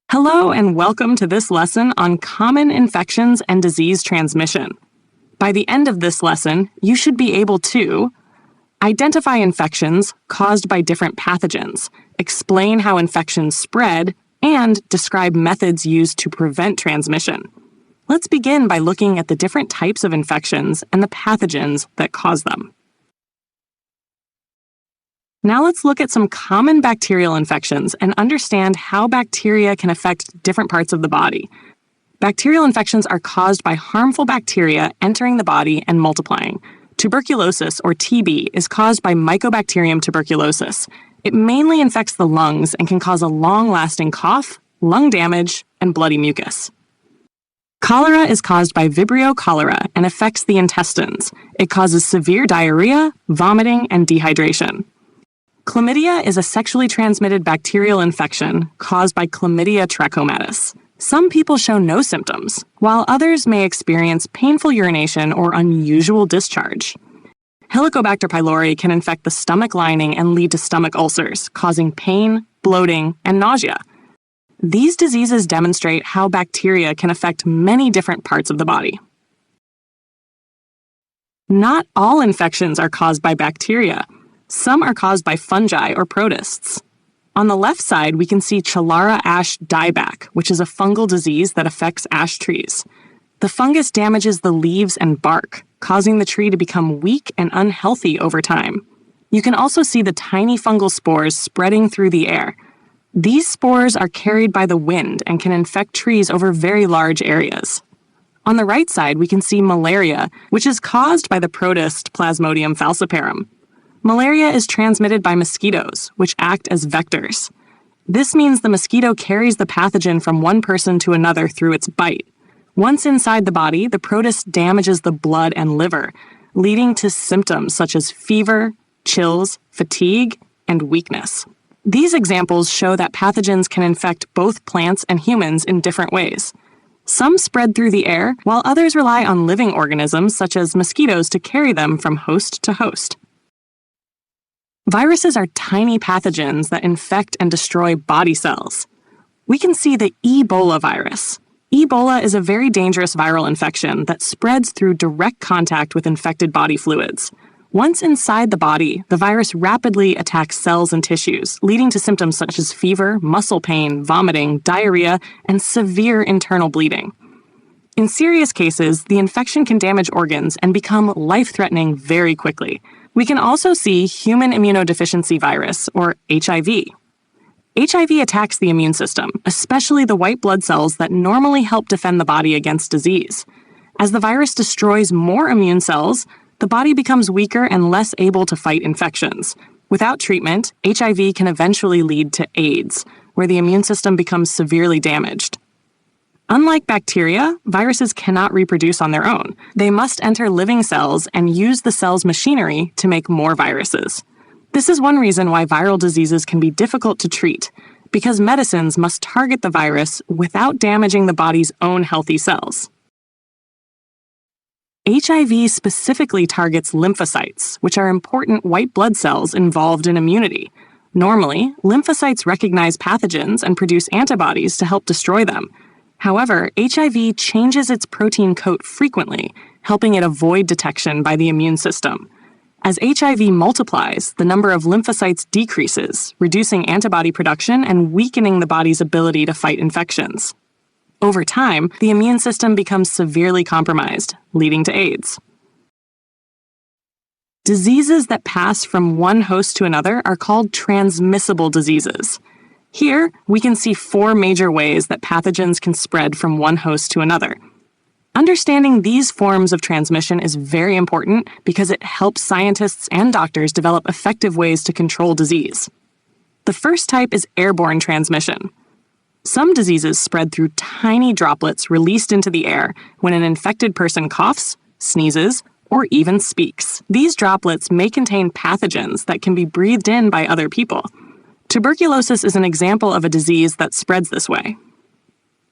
Hello and welcome to this lesson on common infections and disease transmission. By the end of this lesson, you should be able to identify infections caused by different pathogens, explain how infections spread, and describe methods used to prevent transmission. Let's begin by looking at the different types of infections and the pathogens that cause them. Now let's look at some common bacterial infections and understand how bacteria can affect different parts of the body. Bacterial infections are caused by harmful bacteria entering the body and multiplying. Tuberculosis, or TB, is caused by Mycobacterium tuberculosis. It mainly infects the lungs and can cause a long-lasting cough, lung damage, and bloody mucus. Cholera is caused by Vibrio cholera and affects the intestines. It causes severe diarrhea, vomiting, and dehydration. Chlamydia is a sexually transmitted bacterial infection caused by Chlamydia trachomatis. Some people show no symptoms, while others may experience painful urination or unusual discharge. Helicobacter pylori can infect the stomach lining and lead to stomach ulcers, causing pain, bloating, and nausea. These diseases demonstrate how bacteria can affect many different parts of the body. Not all infections are caused by bacteria. Some are caused by fungi or protists. On the left side, we can see Chalara ash dieback, which is a fungal disease that affects ash trees. The fungus damages the leaves and bark, causing the tree to become weak and unhealthy over time. You can also see the tiny fungal spores spreading through the air. These spores are carried by the wind and can infect trees over very large areas. On the right side, we can see malaria, which is caused by the protist Plasmodium falciparum. Malaria is transmitted by mosquitoes, which act as vectors. This means the mosquito carries the pathogen from one person to another through its bite. Once inside the body, the protist damages the blood and liver, leading to symptoms such as fever, chills, fatigue, and weakness. These examples show that pathogens can infect both plants and humans in different ways. Some spread through the air, while others rely on living organisms such as mosquitoes to carry them from host to host. Viruses are tiny pathogens that infect and destroy body cells. We can see the Ebola virus. Ebola is a very dangerous viral infection that spreads through direct contact with infected body fluids. Once inside the body, the virus rapidly attacks cells and tissues, leading to symptoms such as fever, muscle pain, vomiting, diarrhea, and severe internal bleeding. In serious cases, the infection can damage organs and become life-threatening very quickly. We can also see human immunodeficiency virus, or HIV. HIV attacks the immune system, especially the white blood cells that normally help defend the body against disease. As the virus destroys more immune cells, the body becomes weaker and less able to fight infections. Without treatment, HIV can eventually lead to AIDS, where the immune system becomes severely damaged. Unlike bacteria, viruses cannot reproduce on their own. They must enter living cells and use the cell's machinery to make more viruses. This is one reason why viral diseases can be difficult to treat, because medicines must target the virus without damaging the body's own healthy cells. HIV specifically targets lymphocytes, which are important white blood cells involved in immunity. Normally, lymphocytes recognize pathogens and produce antibodies to help destroy them. However, HIV changes its protein coat frequently, helping it avoid detection by the immune system. As HIV multiplies, the number of lymphocytes decreases, reducing antibody production and weakening the body's ability to fight infections. Over time, the immune system becomes severely compromised, leading to AIDS. Diseases that pass from one host to another are called transmissible diseases. Here, we can see 4 major ways that pathogens can spread from one host to another. Understanding these forms of transmission is very important because it helps scientists and doctors develop effective ways to control disease. The first type is airborne transmission. Some diseases spread through tiny droplets released into the air when an infected person coughs, sneezes, or even speaks. These droplets may contain pathogens that can be breathed in by other people. Tuberculosis is an example of a disease that spreads this way.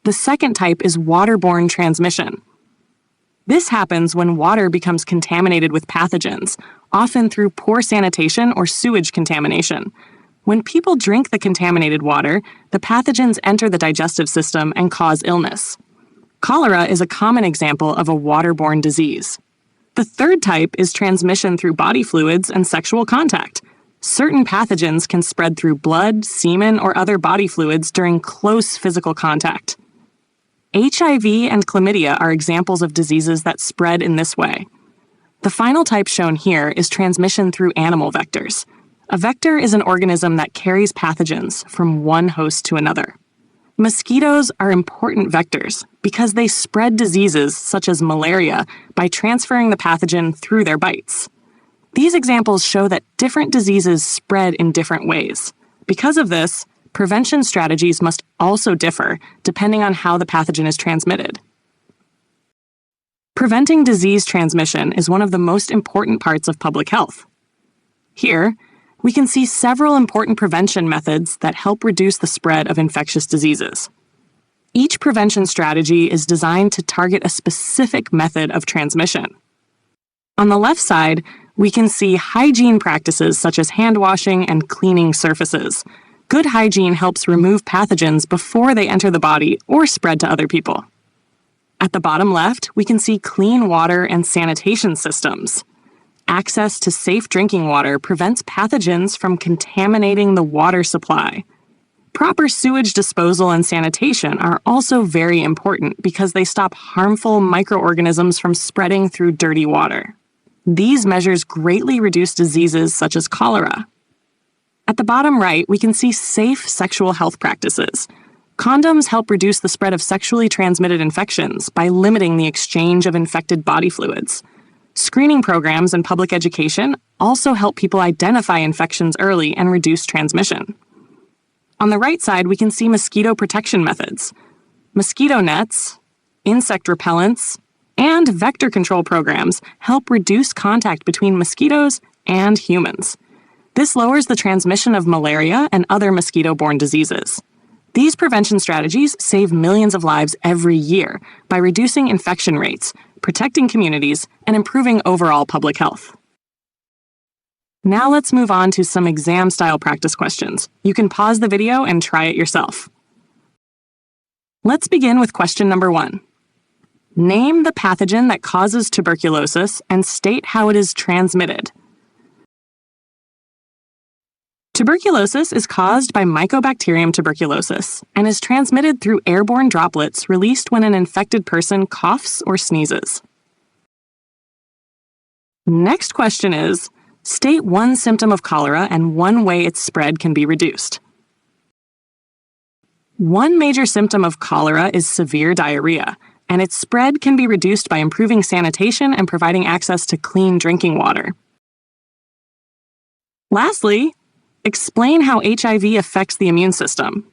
The second type is waterborne transmission. This happens when water becomes contaminated with pathogens, often through poor sanitation or sewage contamination. When people drink the contaminated water, the pathogens enter the digestive system and cause illness. Cholera is a common example of a waterborne disease. The third type is transmission through body fluids and sexual contact. Certain pathogens can spread through blood, semen, or other body fluids during close physical contact. HIV and chlamydia are examples of diseases that spread in this way. The final type shown here is transmission through animal vectors. A vector is an organism that carries pathogens from one host to another. Mosquitoes are important vectors because they spread diseases such as malaria by transferring the pathogen through their bites. These examples show that different diseases spread in different ways. Because of this, prevention strategies must also differ depending on how the pathogen is transmitted. Preventing disease transmission is one of the most important parts of public health. Here, we can see several important prevention methods that help reduce the spread of infectious diseases. Each prevention strategy is designed to target a specific method of transmission. On the left side, we can see hygiene practices such as hand washing and cleaning surfaces. Good hygiene helps remove pathogens before they enter the body or spread to other people. At the bottom left, we can see clean water and sanitation systems. Access to safe drinking water prevents pathogens from contaminating the water supply. Proper sewage disposal and sanitation are also very important because they stop harmful microorganisms from spreading through dirty water. These measures greatly reduce diseases such as cholera. At the bottom right, we can see safe sexual health practices. Condoms help reduce the spread of sexually transmitted infections by limiting the exchange of infected body fluids. Screening programs and public education also help people identify infections early and reduce transmission. On the right side, we can see mosquito protection methods. Mosquito nets, insect repellents, and vector control programs help reduce contact between mosquitoes and humans. This lowers the transmission of malaria and other mosquito-borne diseases. These prevention strategies save millions of lives every year by reducing infection rates, protecting communities, and improving overall public health. Now let's move on to some exam-style practice questions. You can pause the video and try it yourself. Let's begin with question number 1. Name the pathogen that causes tuberculosis and state how it is transmitted. Tuberculosis is caused by Mycobacterium tuberculosis and is transmitted through airborne droplets released when an infected person coughs or sneezes. Next question is, state one symptom of cholera and one way its spread can be reduced. One major symptom of cholera is severe diarrhea, and its spread can be reduced by improving sanitation and providing access to clean drinking water. Lastly, explain how HIV affects the immune system.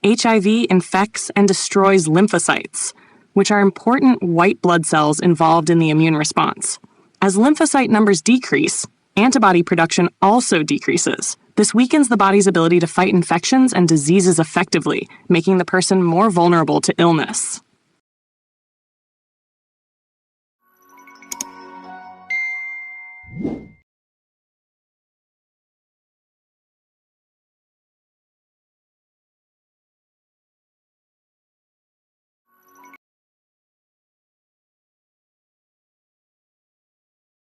HIV infects and destroys lymphocytes, which are important white blood cells involved in the immune response. As lymphocyte numbers decrease, antibody production also decreases. This weakens the body's ability to fight infections and diseases effectively, making the person more vulnerable to illness.